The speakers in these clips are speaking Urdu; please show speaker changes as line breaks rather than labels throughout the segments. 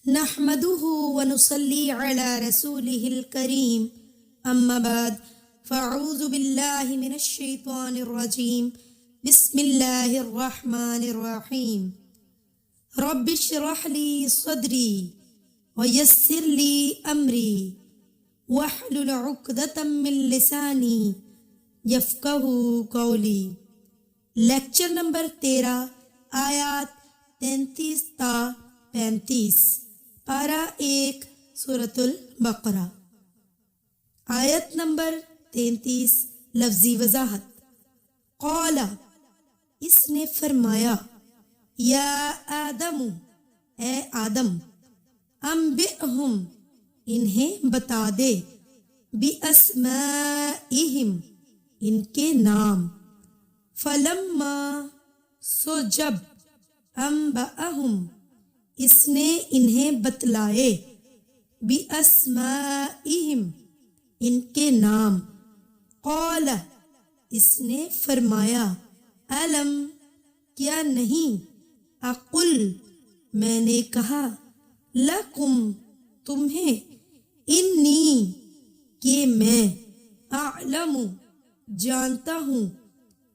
نحمده ونصلي على رسوله الكريم اما بعد فاعوذ بالله من الشيطان الرجيم بسم الله الرحمن الرحيم رب اشرح لي صدري ويسر لي امري واحلل عقدة من لساني يفقهوا قولي۔ لیکچر نمبر 13 آیات 33 تا 35، پارہ 1 سورۃ البقرہ۔ آیت نمبر 33 لفظی وضاحت۔ قال، اس نے فرمایا، یا آدم، اے آدم، انبئہم، انہیں بتا دے، باسمائہم، ان کے نام، فلما، سو جب، انبأہم، اس نے انہیں بتلائے، باسمائہم، ان کے نام، قال، اس نے فرمایا، الم، کیا نہیں، اقل، میں نے کہا، لکم، تمہیں، انی، کہ میں، اعلم، جانتا ہوں،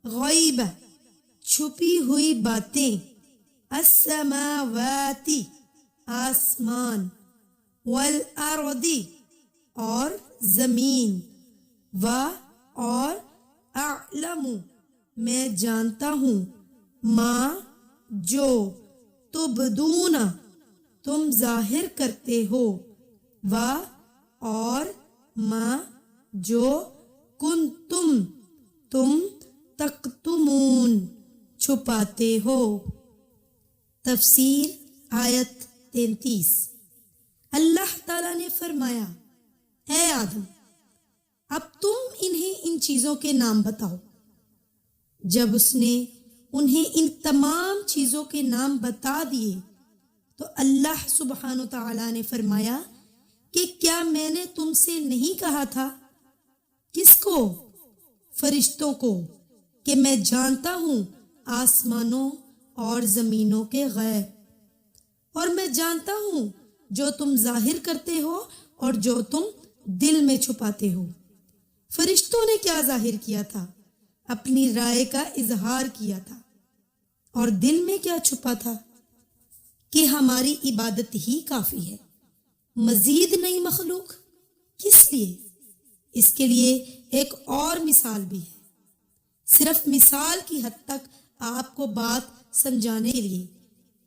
غیب، چھپی ہوئی باتیں، السماوات، آسمان، والارض، اور زمین، اور اعلم، میں جانتا ہوں، ما، جو، تبدون، تم ظاہر کرتے ہو، اور ما، جو، کنتم، تم تکتمون، چھپاتے ہو۔ تفسیر آیت 33۔ اللہ تعالیٰ نے فرمایا، اے آدم، اب تم انہیں ان چیزوں کے نام بتاؤ۔ جب اس نے انہیں ان تمام چیزوں کے نام بتا دیے تو اللہ سبحانہ تعالیٰ نے فرمایا کہ کیا میں نے تم سے نہیں کہا تھا؟ کس کو؟ فرشتوں کو، کہ میں جانتا ہوں آسمانوں اور زمینوں کے غیب، اور میں جانتا ہوں جو تم ظاہر کرتے ہو اور جو تم دل میں چھپاتے ہو۔ فرشتوں نے کیا ظاہر کیا تھا؟ اپنی رائے کا اظہار کیا تھا۔ اور دل میں کیا چھپا تھا؟ کہ ہماری عبادت ہی کافی ہے، مزید نئی مخلوق کس لیے؟ اس کے لیے ایک اور مثال بھی ہے، صرف مثال کی حد تک آپ کو بات سمجھانے کے لیے،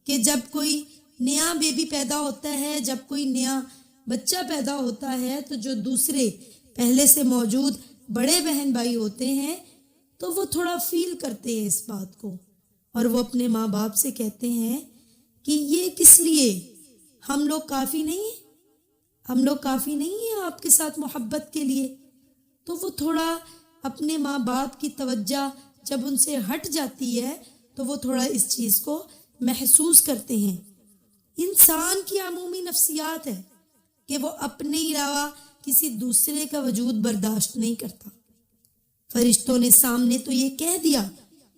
کہ جب کوئی نیا بیبی پیدا ہوتا ہے، جب کوئی نیا بچہ پیدا ہوتا ہے، تو جو دوسرے پہلے سے موجود بڑے بہن بھائی ہوتے ہیں تو وہ تھوڑا فیل کرتے ہیں اس بات کو، اور وہ اپنے ماں باپ سے کہتے ہیں کہ یہ کس لیے، ہم لوگ کافی نہیں ہیں، ہم لوگ کافی نہیں ہیں آپ کے ساتھ محبت کے لیے۔ تو وہ تھوڑا اپنے ماں باپ کی توجہ جب ان سے ہٹ جاتی ہے تو وہ تھوڑا اس چیز کو محسوس کرتے ہیں۔ انسان کی عمومی نفسیات ہے کہ وہ اپنے علاوہ کسی دوسرے کا وجود برداشت نہیں کرتا۔ فرشتوں نے سامنے تو یہ کہہ دیا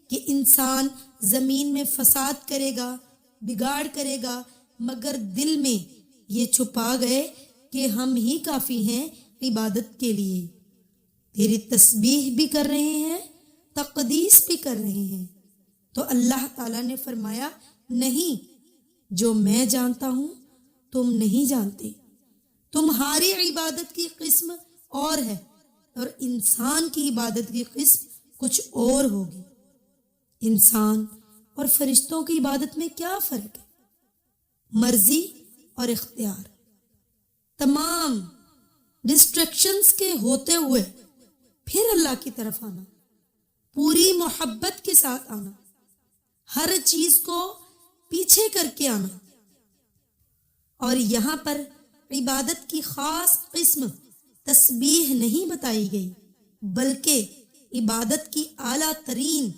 کہ انسان زمین میں فساد کرے گا، بگاڑ کرے گا، مگر دل میں یہ چھپا گئے کہ ہم ہی کافی ہیں عبادت کے لیے، تیری تسبیح بھی کر رہے ہیں، تقدیس بھی کر رہے ہیں۔ تو اللہ تعالیٰ نے فرمایا، نہیں، جو میں جانتا ہوں تم نہیں جانتے، تمہاری عبادت کی قسم اور ہے اور انسان کی عبادت کی قسم کچھ اور ہوگی۔ انسان اور فرشتوں کی عبادت میں کیا فرق ہے؟ مرضی اور اختیار۔ تمام ڈسٹریکشنز کے ہوتے ہوئے پھر اللہ کی طرف آنا، پوری محبت کے ساتھ آنا، ہر چیز کو پیچھے کر کے آنا۔ اور یہاں پر عبادت کی خاص قسم تسبیح نہیں بتائی گئی، بلکہ عبادت کی اعلیٰ ترین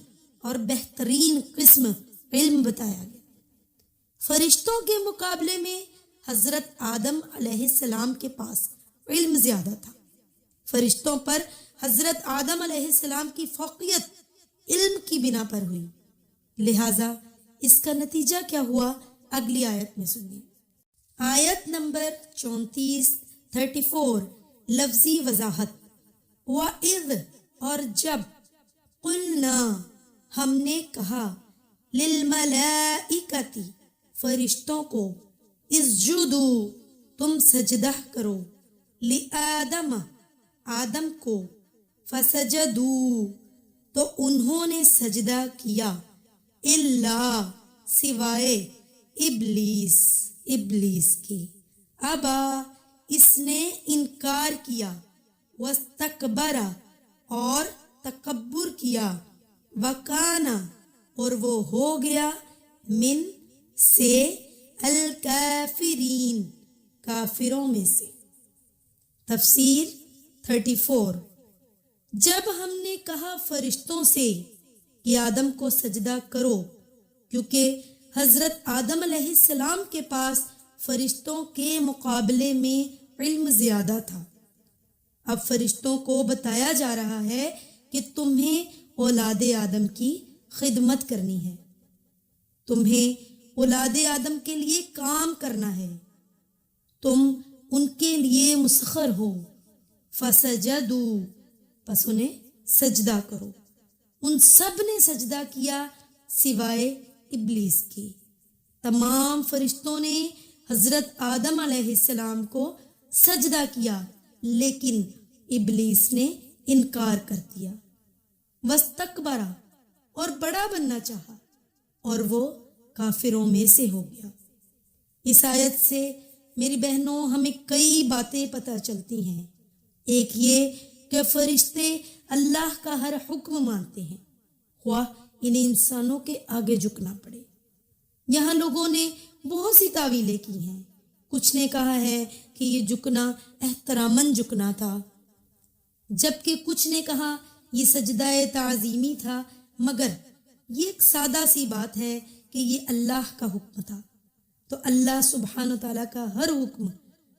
اور بہترین قسم علم بتایا گیا۔ فرشتوں کے مقابلے میں حضرت آدم علیہ السلام کے پاس علم زیادہ تھا۔ فرشتوں پر حضرت آدم علیہ السلام کی فوقیت علم کی بنا پر ہوئی، لہذا اس کا نتیجہ کیا ہوا اگلی آیت میں سنیے۔ آیت نمبر 34 لفظی وضاحت. وَإِذْ اور جب قُلْنَا ہم نے کہا لِلْمَلَائِكَةِ فرشتوں کو اسجدوا تم سجدہ کرو لِآدَمَ آدم کو فسجدوا تو انہوں نے سجدہ کیا الا سوائے ابلیس کی ابا اس نے انکار کیا واستکبر اور تکبر کیا وکانا اور وہ ہو گیا من سے الکافرین کافروں میں سے. تفسیر 34. جب ہم نے کہا فرشتوں سے کہ آدم کو سجدہ کرو کیونکہ حضرت آدم علیہ السلام کے پاس فرشتوں کے مقابلے میں علم زیادہ تھا، اب فرشتوں کو بتایا جا رہا ہے کہ تمہیں اولاد آدم کی خدمت کرنی ہے، تمہیں اولاد آدم کے لیے کام کرنا ہے، تم ان کے لیے مسخر ہو. فسجدوا پس انہیں سجدہ کرو. ان سب نے سجدہ کیا سوائے ابلیس کی. تمام فرشتوں نے حضرت آدم علیہ السلام کو سجدہ کیا لیکن ابلیس نے انکار کر دیا. واستکبر اور بڑا بننا چاہا اور وہ کافروں میں سے ہو گیا. اس آیت سے میری بہنوں ہمیں کئی باتیں پتہ چلتی ہیں. ایک یہ کہ فرشتے اللہ کا ہر حکم مانتے ہیں خواہ انہیں انسانوں کے آگے جھکنا پڑے. یہاں لوگوں نے بہت سی تعویلیں کی ہیں. کچھ نے کہا ہے کہ یہ جھکنا احتراماً جھکنا تھا، جبکہ کچھ نے کہا یہ سجدہ تعظیمی تھا، مگر یہ ایک سادہ سی بات ہے کہ یہ اللہ کا حکم تھا. تو اللہ سبحانہ تعالیٰ کا ہر حکم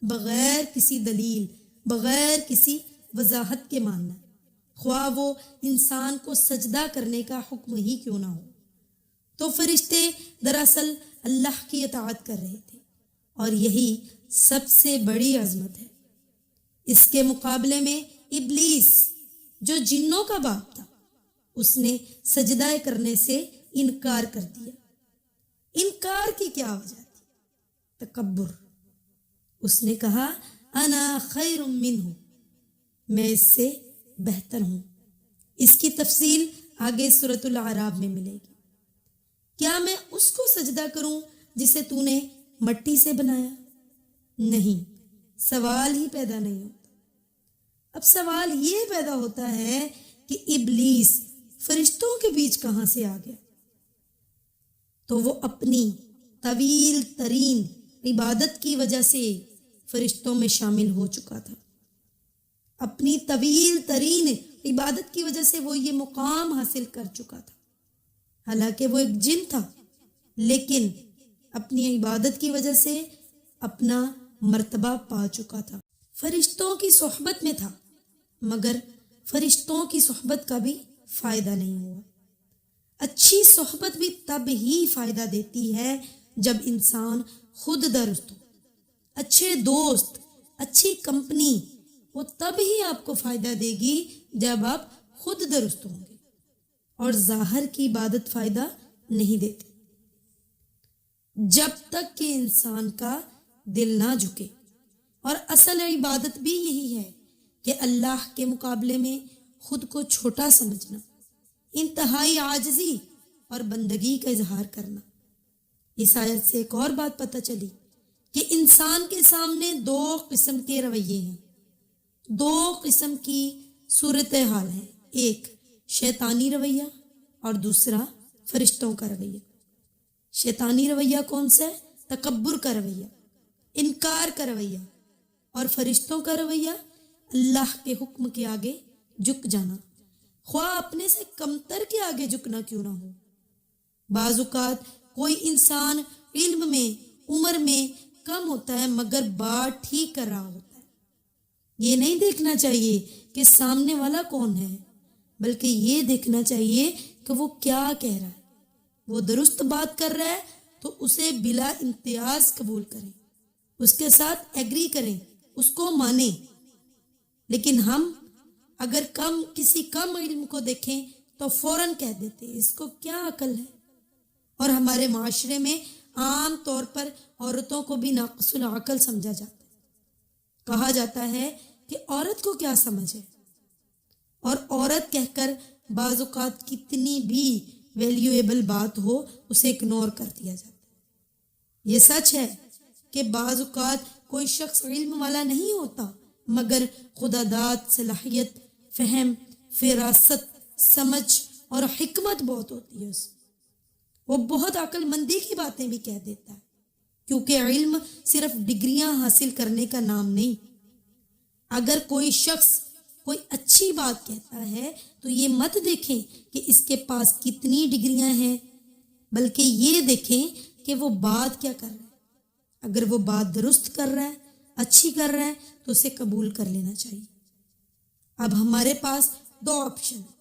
بغیر کسی دلیل، بغیر کسی وضاحت کے ماننا، خواہ وہ انسان کو سجدہ کرنے کا حکم ہی کیوں نہ ہو. تو فرشتے دراصل اللہ کی اطاعت کر رہے تھے اور یہی سب سے بڑی عظمت ہے. اس کے مقابلے میں ابلیس جو جنوں کا باپ تھا اس نے سجدہ کرنے سے انکار کر دیا. انکار کی کیا وجہ تھی؟ تکبر. اس نے کہا انا خیر منہ، میں اس سے بہتر ہوں. اس کی تفصیل آگے سورۃ الاعراف میں ملے گی. کیا میں اس کو سجدہ کروں جسے تو نے مٹی سے بنایا؟ نہیں، سوال ہی پیدا نہیں ہوتا. اب سوال یہ پیدا ہوتا ہے کہ ابلیس فرشتوں کے بیچ کہاں سے آ گیا؟ تو وہ اپنی طویل ترین عبادت کی وجہ سے فرشتوں میں شامل ہو چکا تھا. اپنی طویل ترین عبادت کی وجہ سے وہ یہ مقام حاصل کر چکا تھا. حالانکہ وہ ایک جن تھا لیکن اپنی عبادت کی وجہ سے اپنا مرتبہ پا چکا تھا. فرشتوں کی صحبت میں تھا مگر فرشتوں کی صحبت کا بھی فائدہ نہیں ہوا. اچھی صحبت بھی تب ہی فائدہ دیتی ہے جب انسان خود درست ہو. اچھے دوست، اچھی کمپنی وہ تب ہی آپ کو فائدہ دے گی جب آپ خود درست ہوں گے، اور ظاہر کی عبادت فائدہ نہیں دیتی جب تک کہ انسان کا دل نہ جھکے. اور اصل عبادت بھی یہی ہے کہ اللہ کے مقابلے میں خود کو چھوٹا سمجھنا، انتہائی عاجزی اور بندگی کا اظہار کرنا. اس آیت سے ایک اور بات پتہ چلی کہ انسان کے سامنے دو قسم کے رویے ہیں، دو قسم کی صورتحال ہے. ایک شیطانی رویہ اور دوسرا فرشتوں کا رویہ. شیطانی رویہ کون سا ہے؟ تکبر کا رویہ، انکار کا رویہ. اور فرشتوں کا رویہ اللہ کے حکم کے آگے جھک جانا، خواہ اپنے سے کمتر کے آگے جھکنا کیوں نہ ہو. بعض اوقات کوئی انسان علم میں، عمر میں کم ہوتا ہے مگر بات ٹھیک کر رہا ہوتا ہے. یہ نہیں دیکھنا چاہیے کہ سامنے والا کون ہے، بلکہ یہ دیکھنا چاہیے کہ وہ کیا کہہ رہا ہے. وہ درست بات کر رہا ہے تو اسے بلا امتیاز قبول کریں، اس کے ساتھ ایگری کریں، اس کو مانیں. لیکن ہم اگر کسی کم علم کو دیکھیں تو فوراً کہہ دیتے اس کو کیا عقل ہے. اور ہمارے معاشرے میں عام طور پر عورتوں کو بھی ناقص العقل سمجھا جاتا ہے. کہا جاتا ہے کہ عورت کو کیا سمجھ ہے، اور عورت کہہ کر بعض اوقات کتنی بھی ویلیویبل بات ہو اسے اگنور کر دیا جاتا ہے. یہ سچ ہے کہ بعض اوقات کوئی شخص علم والا نہیں ہوتا، مگر خدا داد، صلاحیت، فہم، فراست، سمجھ اور حکمت بہت ہوتی ہے اس میں. وہ بہت عقل مندی کی باتیں بھی کہہ دیتا ہے، کیونکہ علم صرف ڈگریاں حاصل کرنے کا نام نہیں. اگر کوئی شخص کوئی اچھی بات کہتا ہے تو یہ مت دیکھیں کہ اس کے پاس کتنی ڈگریاں ہیں، بلکہ یہ دیکھیں کہ وہ بات کیا کر رہا ہے. اگر وہ بات درست کر رہا ہے، اچھی کر رہا ہے تو اسے قبول کر لینا چاہیے. اب ہمارے پاس دو آپشن ہیں.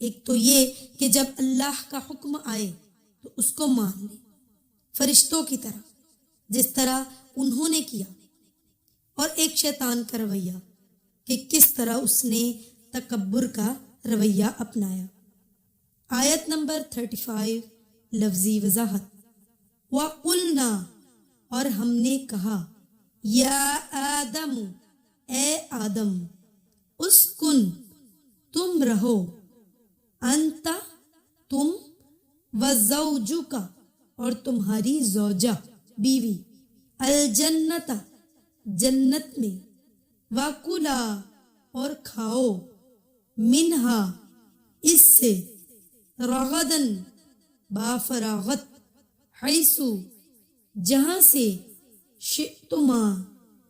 ایک تو یہ کہ جب اللہ کا حکم آئے تو اس کو مان لیں، فرشتوں کی طرح، جس طرح انہوں نے کیا. اور ایک شیطان کا رویہ کہ کس طرح اس نے تکبر کا رویہ اپنایا. آیت نمبر 35 لفظی وضاحت. وَقُلْنَا، اور ہم نے کہا، یا آدم، اے آدم، اسکن، تم رہو، انت، تم، وزوجک، اور تمہاری زوجہ، بیوی، الجنت، جنت میں، وَكُلَا، اور کھاؤ، منہا، اس سے، رغدن، بافراغت، حیث، جہاں سے، شئتما،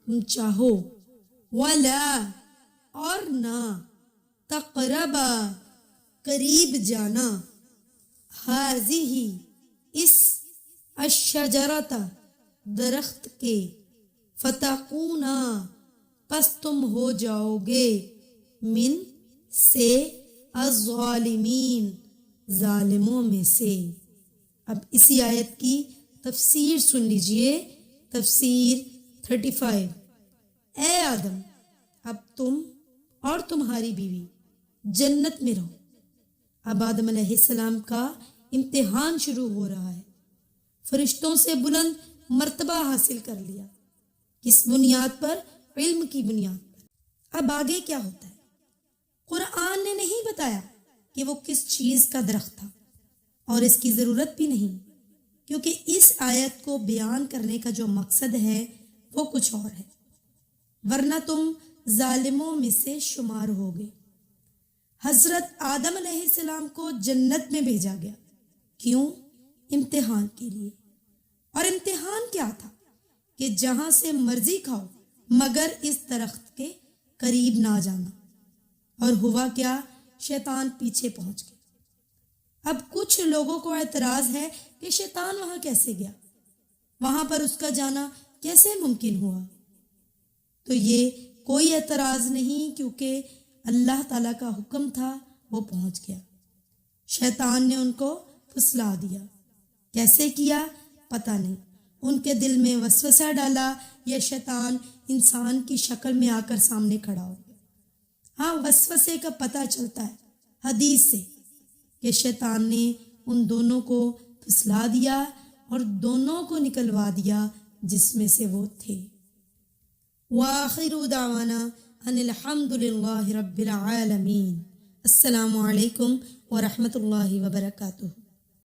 تم چاہو، ولا، اور نہ، تقربا، قریب جانا، ہذہ، اس، الشجرۃ، درخت کے، فتکونا، پس تم ہو جاؤ گے، من، سے، الظالمین، ظالموں میں سے. اب اسی آیت کی تفسیر سن لیجئے. تفسیر 35. اے آدم، اب تم اور تمہاری بیوی جنت میں رہو. اب آدم علیہ السلام کا امتحان شروع ہو رہا ہے. فرشتوں سے بلند مرتبہ حاصل کر لیا. کس بنیاد پر؟ علم کی بنیاد پر. اب آگے کیا ہوتا ہے؟ قرآن نے نہیں بتایا کہ وہ کس چیز کا درخت تھا، اور اس کی ضرورت بھی نہیں، کیونکہ اس آیت کو بیان کرنے کا جو مقصد ہے وہ کچھ اور ہے. ورنہ تم ظالموں میں سے شمار ہوگے. حضرت آدم علیہ السلام کو جنت میں بھیجا گیا. کیوں؟ امتحان کے لیے. اور امتحان کیا تھا؟ کہ جہاں سے مرضی کھاؤ مگر اس درخت کے قریب نہ جانا. اور ہوا کیا؟ شیطان پیچھے پہنچ گیا. اب کچھ لوگوں کو اعتراض ہے کہ شیطان وہاں کیسے گیا، وہاں پر اس کا جانا کیسے ممکن ہوا؟ تو یہ کوئی اعتراض نہیں، کیونکہ اللہ تعالیٰ کا حکم تھا، وہ پہنچ گیا. شیطان نے ان کو پھسلا دیا. کیسے کیا پتہ نہیں. ان کے دل میں وسوسہ ڈالا، یا شیطان انسان کی شکل میں آ کر سامنے کھڑا ہو گیا. ہاں، وسوسے کا پتہ چلتا ہے حدیث سے کہ شیطان نے ان دونوں کو پھسلا دیا اور دونوں کو نکلوا دیا جس میں سے وہ تھے. وآخر دعوانا ان الحمد للہ رب العالمین. السلام علیکم ورحمۃ اللہ وبرکاتہ.